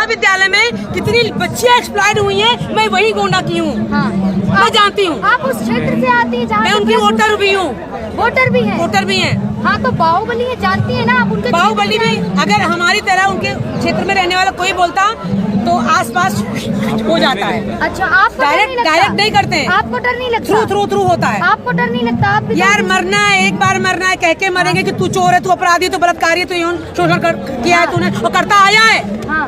महाविद्यालय में कितनी बच्चियां एक्सप्लॉयड हुई हैं, मैं वही गोंडा की हूँ। मैं जानती हूँ। आप उस क्षेत्र से आती है? मैं उनकी वोटर भी हूँ। वोटर भी है? वोटर भी है। हाँ, तो बाहुबली है, जानती है ना आप उनके? बाहुबली भी अगर हमारी तरह उनके क्षेत्र में रहने वाला कोई बोलता तो आसपास हो जाता है। अच्छा, आपको डायरेक्ट नहीं करते हैं। आपको डर नहीं लगता? थ्रू होता है। आपको डर नहीं लगता? आप यार मरना है, एक बार मरना है, कह के मरेंगे कि तू चोर है, तू अपराधी है, तू बलात्कारी है, तू यौन शोषण किया है तूने, और करता आया है। हाँ,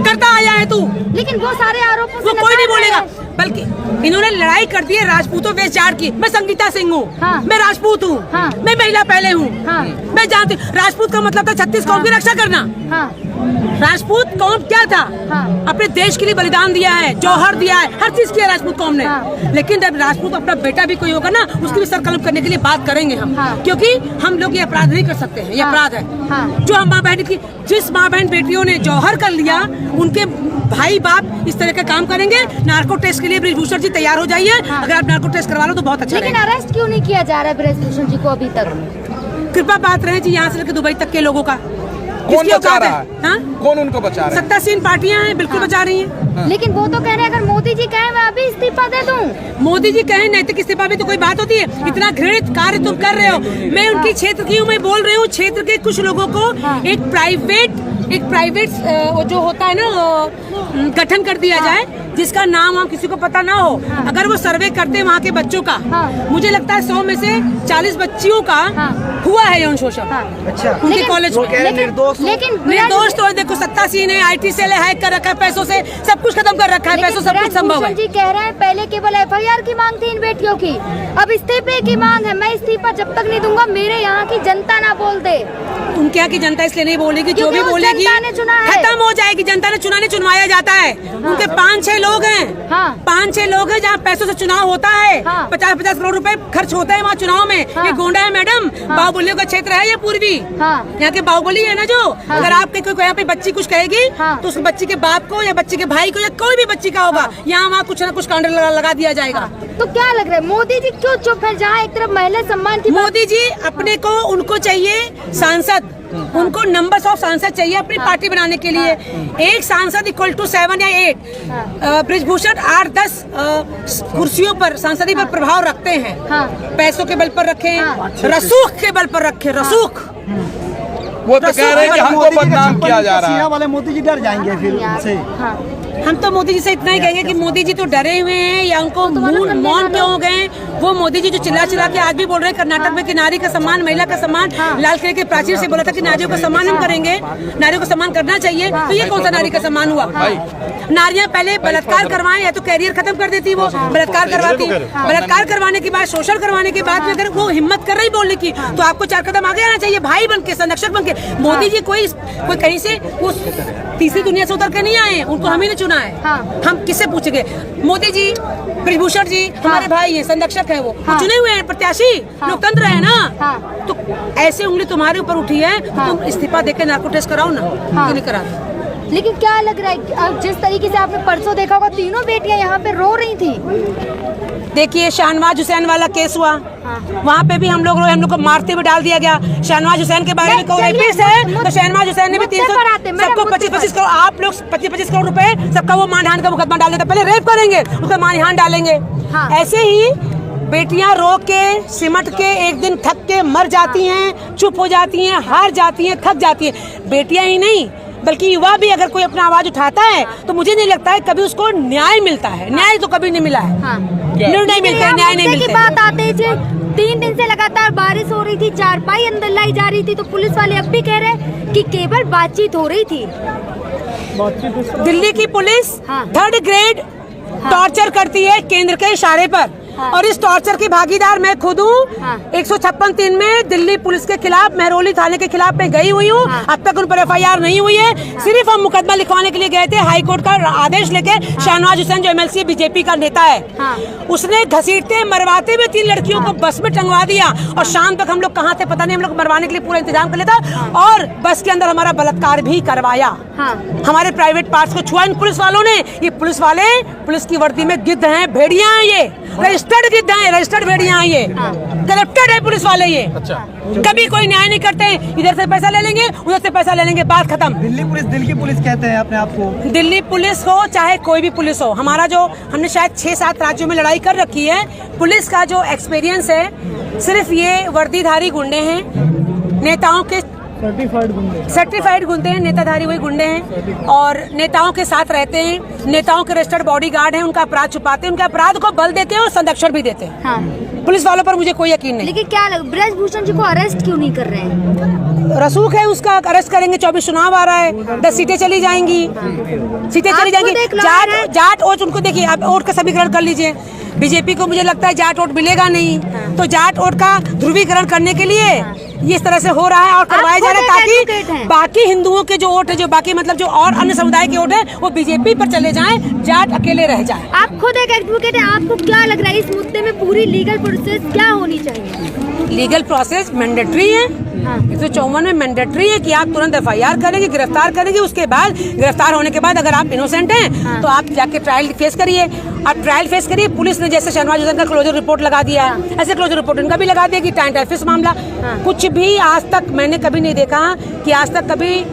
करता आया है तू। लेकिन वो सारे आरोपों से कोई नहीं बोलेगा, बल्कि इन्होंने लड़ाई कर दी है राजपूतों वेश जाट की। मैं संगीता सिंह हूँ। हाँ। मैं राजपूत हूँ। हाँ। मैं महिला पहले हूँ। हाँ। मैं जानती हूँ राजपूत का मतलब था 36 कौम की रक्षा करना। हाँ। राजपूत कौम क्या था? हाँ। अपने देश के लिए बलिदान दिया है, जौहर दिया है, हर चीज किया राजपूत कौम ने। हाँ। लेकिन जब राजपूत अपना बेटा भी कोई होगा ना, उसकी भी सर कलम करने के लिए बात करेंगे हम। हाँ। क्योंकि हम लोग ये अपराध नहीं कर सकते हैं, ये अपराध है। हाँ। जो हम माँ बहन की, जिस माँ बहन बेटियों ने जौहर कर लिया, उनके भाई बाप इस तरह का काम करेंगे। नार्को टेस्ट के लिए बृजभूषण जी तैयार हो जाइए। हाँ। अगर आप नार्को टेस्ट करवा लो तो बहुत अच्छा लेकिन रहेगा। अरेस्ट क्यों नहीं किया जा रहा है बृजभूषण जी को अभी तक? कृपा बात रहे जी, यहाँ से लेकर दुबई तक के लोगों का। कौन बचा रहा है? हाँ? कौन उनको बचा रहा है? सत्तासीन पार्टियां हैं, बिल्कुल बचा रही हैं। लेकिन वो तो कह रहे हैं अगर मोदी जी कहें मैं अभी इस्तीफा दे दूं। मोदी जी कहें नैतिक इस्तीफा भी तो कोई बात होती है? इतना घृणित कार्य तुम कर रहे हो। मैं उनकी क्षेत्र की हूँ, मैं बोल रही हूँ क्षेत्र के कुछ लोगों को एक प्राइवेट वो जो होता है ना, गठन कर दिया जाए जिसका नाम हम किसी को पता ना हो। अगर वो सर्वे करते हैं वहाँ के बच्चों का, मुझे लगता है 100 में से 40 बच्चियों का हुआ है यौन शोषण। अच्छा, उनके कॉलेज में। निर्दोष तो देखो, सत्तासीन है, IT सेल हैक कर रखा है, पैसों से सब कुछ खत्म कर रखा है, पैसों सब कुछ संभव है। जी कह रहे हैं पहले केवल FIR की मांग थी इन बेटियों की, अब इस्तीफे की मांग है। मैं इस्तीफा जब तक नहीं दूंगा मेरे यहाँ की जनता ना बोल दे। उनके यहाँ की जनता इसलिए नहीं बोलेगी, जो भी बोलेगी खत्म हो जाएगी। जनता ने चुनवाया जाता है। उनके 5-6 लोग हैं। 5-6 लोग हैं जहाँ पैसों से चुनाव होता है। 50-50 करोड़ रुपए खर्च होता है वहाँ चुनाव में। ये गोंडा है मैडम, बाहुबलियों का क्षेत्र है ये पूर्वी। यहाँ के बाहुबली है ना जो। अगर आपके कोई यहाँ पे बच्ची कुछ कहेगी तो उस बच्ची के बाप को या बच्ची के भाई को या कोई भी बच्ची का होगा, यहाँ वहाँ कुछ ना कुछ कांड लगा दिया जाएगा। तो क्या लग रहा है मोदी जी क्यों चुप है? जहाँ एक तरफ महिला सम्मान की मोदी जी अपने को, उनको चाहिए सांसद, उनको नंबर्स ऑफ सांसद चाहिए अपनी पार्टी बनाने के लिए। एक सांसद इक्वल टू 7 या 8। बृजभूषण 8-10 कुर्सियों पर, सांसदी पर प्रभाव रखते हैं। पैसों के बल पर रखे, रसूख के बल पर रखे, रसूख। वो तो कह रहे हैं कि हमको बदनाम किया जा रहा है। वाले मोदी जी डर जाएंगे फिर उनसे। हम तो मोदी जी से इतना ही कहेंगे कि मोदी जी तो डरे हुए हैं या उनको मौन क्यों हो गए। वो मोदी जी जो चिल्ला के आज भी बोल रहे हैं कर्नाटक में कि नारी का सम्मान, महिला का सम्मान, लाल किले के प्राचीर से बोला था कि नारियों का सम्मान हम करेंगे, नारियों का सम्मान करना चाहिए। तो ये कौन सा नारी का सम्मान हुआ? नारियां पहले बलात्कार करवाएं या तो कैरियर खत्म कर देती, वो बलात्कार करवाती। बलात्कार करवाने के बाद, शोषण करवाने के बाद में अगर वो हिम्मत कर रही बोलने की, तो आपको 4 कदम आगे आना चाहिए, भाई बन के, संरक्षक बन के। मोदी जी कोई कहीं से वो तीसरी दुनिया से उतर के नहीं आए, उनको हम ही ने चुना है। हम किससे पूछेंगे? मोदी जी, बृजभूषण जी हमारे भाई हैं, संरक्षक है, वो चुने हुए हैं प्रत्याशी, लोकतंत्र है ना। तो ऐसे उंगली तुम्हारे ऊपर उठी है, तुम इस्तीफा देके नार्को टेस्ट कराओ ना, क्यों नहीं करा? लेकिन क्या लग रहा है जिस तरीके से आपने परसों देखा होगा, तीनों बेटियां यहाँ पे रो रही थी। देखिए शाहनवाज हुसैन वाला केस हुआ, वहाँ पे भी हम लोग को मारते हुए डाल दिया गया। शाहनवाज हुसैन के बारे में कोई रेपिस्ट है तो शाहनवाज हुसैन ने भी 300 सबको 25-25 करोड़, आप लोग 25-25 करोड़ रुपए सबका वो मानहान का मुकदमा डाल देते। पहले रेप करेंगे, उसका मानहान डालेंगे। ऐसे ही बेटियां रो के, सिमट के, एक दिन थक के मर जाती हैं, चुप हो जाती हैं, हार जाती हैं, थक जाती हैं। बेटियां ही नहीं बल्कि युवा भी अगर कोई अपना आवाज उठाता है तो मुझे नहीं लगता है कभी उसको न्याय मिलता है। न्याय तो कभी नहीं मिला है, निर्णय मिलते हैं, न्याय नहीं मिलते। की बात आते ही 3 दिन से लगातार बारिश हो रही थी, चारपाई अंदर लाई जा रही थी, तो पुलिस वाले अब भी कह रहे हैं कि केवल बातचीत हो रही थी। दिल्ली की पुलिस 3rd ग्रेड टॉर्चर करती है केंद्र के इशारे पर, और इस टॉर्चर की भागीदार मैं खुद हूँ। 156(3) में दिल्ली पुलिस के खिलाफ, मेहरौली थाने के खिलाफ मैं गई हुई हूँ। अब तक उन पर FIR नहीं हुई है। सिर्फ हम मुकदमा लिखवाने के लिए गए थे, हाई कोर्ट का आदेश लेके। शाहनवाज हुसैन जो MLC BJP का नेता है, उसने घसीटते मरवाते हुए 3 लड़कियों को बस में टंगवा दिया, और शाम तक हम लोग कहाँ थे पता नहीं, हम लोग मरवाने के लिए पूरा इंतजाम कर लिया था, और बस के अंदर हमारा बलात्कार भी करवाया। हमारे प्राइवेट पार्ट्स को छुआ इन पुलिस वालों ने। ये पुलिस वाले पुलिस की वर्दी में गिद्ध हैं, भेड़िया हैं ये। रजिस्टर्ड गिद्ध है, रजिस्टर्ड भेड़िया है ये, करप्टेड है पुलिस वाले ये। कभी कोई न्याय नहीं करते, इधर से पैसा ले लेंगे उधर से पैसा ले लेंगे, बात खत्म। दिल्ली पुलिस दिल की पुलिस कहते हैं अपने आप को। दिल्ली पुलिस हो चाहे कोई भी पुलिस हो, हमारा जो हमने शायद 6-7 राज्यों में लड़ाई कर रखी है, पुलिस का जो एक्सपीरियंस है, सिर्फ ये वर्दीधारी गुंडे हैं, नेताओं के सर्टिफाइड गुंडे हैं, नेताधारी वही गुंडे हैं और नेताओं के साथ रहते हैं, नेताओं के रजिस्टर्ड बॉडीगार्ड हैं, उनका अपराध छुपाते हैं, उनके अपराध को बल देते हैं और संरक्षण भी देते हैं। हाँ। पुलिस वालों पर मुझे कोई यकीन नहीं। लेकिन क्या ब्रजभूषण जी को अरेस्ट क्यों नहीं कर रहे हैं? रसूख है उसका, अरेस्ट करेंगे, 24 चुनाव आ रहा है, 10 सीटें चली जाएंगी, जाट वोट उनको देखिए, आप वोट का समीकरण कर लीजिए। बीजेपी को मुझे लगता है जाट वोट मिलेगा नहीं, तो जाट वोट का ध्रुवीकरण करने के लिए ये इस तरह से हो रहा है और करवाया जा रहा है ताकि बाकी हिंदुओं के जो वोट है, जो बाकी मतलब जो और अन्य समुदाय के वोट है, वो बीजेपी पर चले जाएं, जाट अकेले रह जाए। आप खुद एक एडवोकेट हैं, आपको क्या लग रहा है इस मुद्दे में पूरी लीगल प्रोसेस क्या होनी चाहिए? लीगल प्रोसेस मैंडेटरी है, 154 में मैंडेटरी है कि आप तुरंत FIR करेंगे, गिरफ्तार करेंगे, उसके बाद गिरफ्तार होने के बाद अगर आप इनोसेंट हैं तो आप जाके ट्रायल फेस करिए। आप ट्रायल फेस करिए। पुलिस ने जैसे शहनवाज हुसैन का क्लोजर रिपोर्ट लगा दिया है, ऐसे क्लोजर रिपोर्ट इनका भी लगा दिया कि टाइम टाइफिस मामला। कुछ भी आज तक मैंने कभी नहीं देखा कि आज तक कभी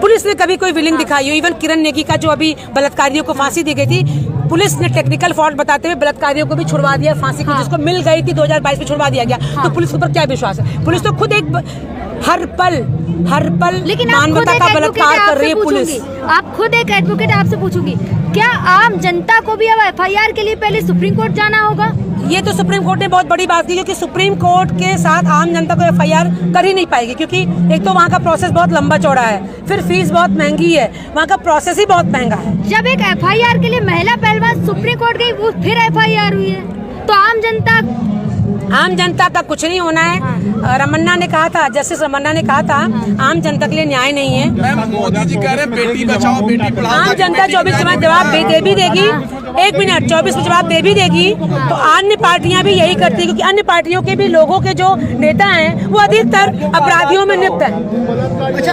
पुलिस ने कभी कोई विलिंग दिखाई हो। इवन किरण नेगी का जो अभी बलात्कारियों को फांसी दी गई थी, पुलिस ने टेक्निकल फॉल्ट बताते हुए बलात्कारियों को भी छुड़वा दिया फांसी को, जिसको मिल गई थी 2022 में छुड़वा दिया गया। तो पुलिस के ऊपर क्या विश्वास है? पुलिस तो खुद एक हर पल मानवता का बलात्कार कर रही है पुलिस। आप खुद एक एडवोकेट, आपसे पूछूंगी, क्या आम जनता को भी अब FIR के लिए पहले सुप्रीम कोर्ट जाना होगा? ये तो सुप्रीम कोर्ट ने बहुत बड़ी बात की, क्योंकि सुप्रीम कोर्ट के साथ आम जनता को FIR कर ही नहीं पाएगी, क्योंकि एक तो वहाँ का प्रोसेस बहुत लंबा चौड़ा है, फिर फीस बहुत महंगी है, वहाँ का प्रोसेस ही बहुत महंगा है। जब एक FIR के लिए महिला पहलवान सुप्रीम कोर्ट गई, वो फिर FIR हुई है, तो आम जनता का कुछ नहीं होना है। रमन्ना ने कहा था, जस्टिस रमन्ना ने कहा था, आम जनता के लिए न्याय नहीं है। मोदी जी कह रहे हैं बेटी बचाओ बेटी पढ़ाओ। आम जनता 24 में जवाब दे भी देगी, 1 मिनट 24 में जवाब दे भी देगी, तो अन्य पार्टियां भी यही करती है, क्योंकि अन्य पार्टियों के भी लोगों के जो नेता हैं वो अधिकतर अपराधियों में लिप्त हैं। अच्छा,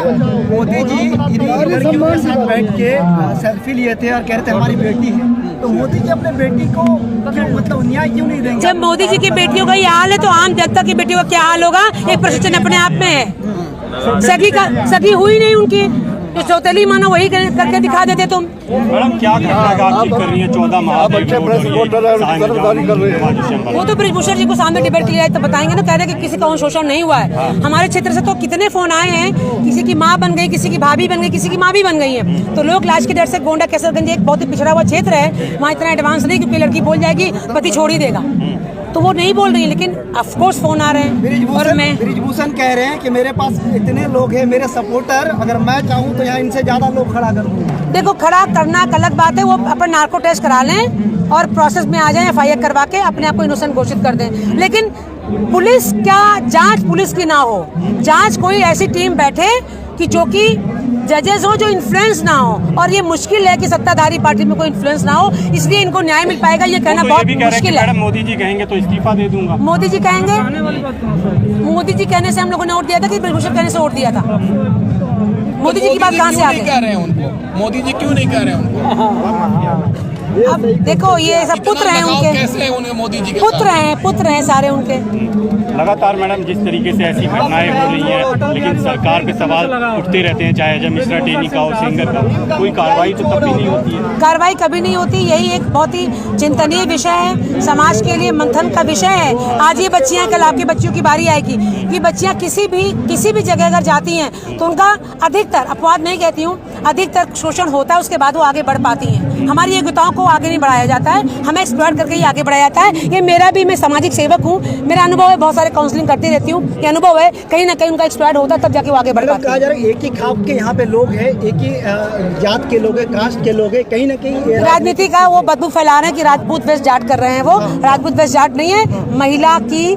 मोदी जी लड़कियों के साथ बैठ के सेल्फी लिए थे और कह रहे थे हमारी बेटी है, तो मोदी जी अपने बेटी को मतलब न्याय क्यों नहीं देंगे? जब मोदी जी की बेटियों का ये हाल है तो आम जनता की बेटियों का क्या हाल होगा? एक प्रश्न अपने आप में है। सगी हुई नहीं उनकी, जो सौतेली मानो वही करके दिखा देते तुम। मैडम क्या आप कर रही है? 14 माह वो तो ब्रिजभूषण जी को सामने डिबेट लिया तो बताएंगे ना, कह रहे कि किसी का शोषण नहीं हुआ है। हमारे क्षेत्र से तो कितने फोन आए हैं, किसी की माँ बन गई, किसी की भाभी बन गई, किसी की माँ भी बन गई है। तो लोग लाश के डर से, गोंडा कैसरगंज एक बहुत ही पिछड़ा हुआ क्षेत्र है, वहाँ इतना एडवांस नहीं, क्योंकि लड़की बोल जाएगी पति छोड़ ही देगा, तो वो नहीं बोल रही है, लेकिन ऑफ कोर्स फोन आ रहे हैं। और मैं ब्रिजभूषण कह रहे हैं कि मेरे पास इतने लोग हैं, मेरे सपोर्टर, अगर मैं चाहूँ तो यहाँ इनसे ज्यादा लोग खड़ा कर दूँ। देखो, खड़ा करना एक अलग बात है, वो अपन नार्को टेस्ट करा लें और प्रोसेस में आ जाए, FIR करवा के अपने आप को इनोसेंट घोषित कर दें। लेकिन पुलिस क्या जांच पुलिस की ना हो, जांच कोई ऐसी टीम बैठे कि जो कि जजेस हो, जो इन्फ्लुएंस ना हो, और ये मुश्किल है कि सत्ताधारी पार्टी में कोई इन्फ्लुएंस ना हो, इसलिए इनको न्याय मिल पाएगा ये कहना बहुत मुश्किल है। मोदी जी कहेंगे तो इस्तीफा दे दूंगा। मोदी जी कहेंगे, मोदी जी कहने से हम लोगों ने वोट दिया था कि ब्रिजभूषण कहने से वोट दिया था? मोदी जी की बात कहाँ से आ गई? कह रहे हैं उनको, मोदी जी क्यों नहीं कह रहे हैं उनको? अब देखो, ये सब पुत्र हैं उनके, कैसे उन्हें मोदी जी के पुत्र हैं सारे उनके। लगातार मैडम जिस तरीके से ऐसी घटनाएं हो रही हैं, लेकिन सरकार पे सवाल उठते रहते हैं, चाहे अजय मिश्रा टेनी का हो, सिंगर का, कोई कार्रवाई तो तब भी नहीं होती है। कार्रवाई कभी नहीं होती, यही एक बहुत ही चिंतनीय विषय है, समाज के लिए मंथन का विषय है। आज ये बच्चियां, कल आपकी बच्चियों की बारी आएगी। ये बच्चियां किसी भी जगह अगर जाती हैं तो उनका अधिकतर, अपवाद नहीं कहती हूँ, अधिकतर शोषण होता है, उसके बाद वो आगे बढ़ पाती हैं। हमारी योग्यताओं को आगे नहीं बढ़ाया जाता है, हमें एक्सप्लॉइट करके ही आगे बढ़ाया जाता है। ये मेरा भी, मैं सामाजिक सेवक हूँ, मेरा अनुभव है, बहुत सारे काउंसलिंग करती रहती हूँ, ये अनुभव है, कहीं ना कहीं उनका एक्सप्लॉइट होता है, तब जाके वो आगे बढ़ पाते हैं। एक ही खाप के यहाँ पे लोग हैं, एक ही जात के लोग हैं, कास्ट के लोग हैं, कहीं ना कहीं राजनीति का वो बदबू फैला रहे हैं कि राजपूत वेस्ट जाट कर रहे हैं। वो राजपूत वेस्ट जाट नहीं है, महिला की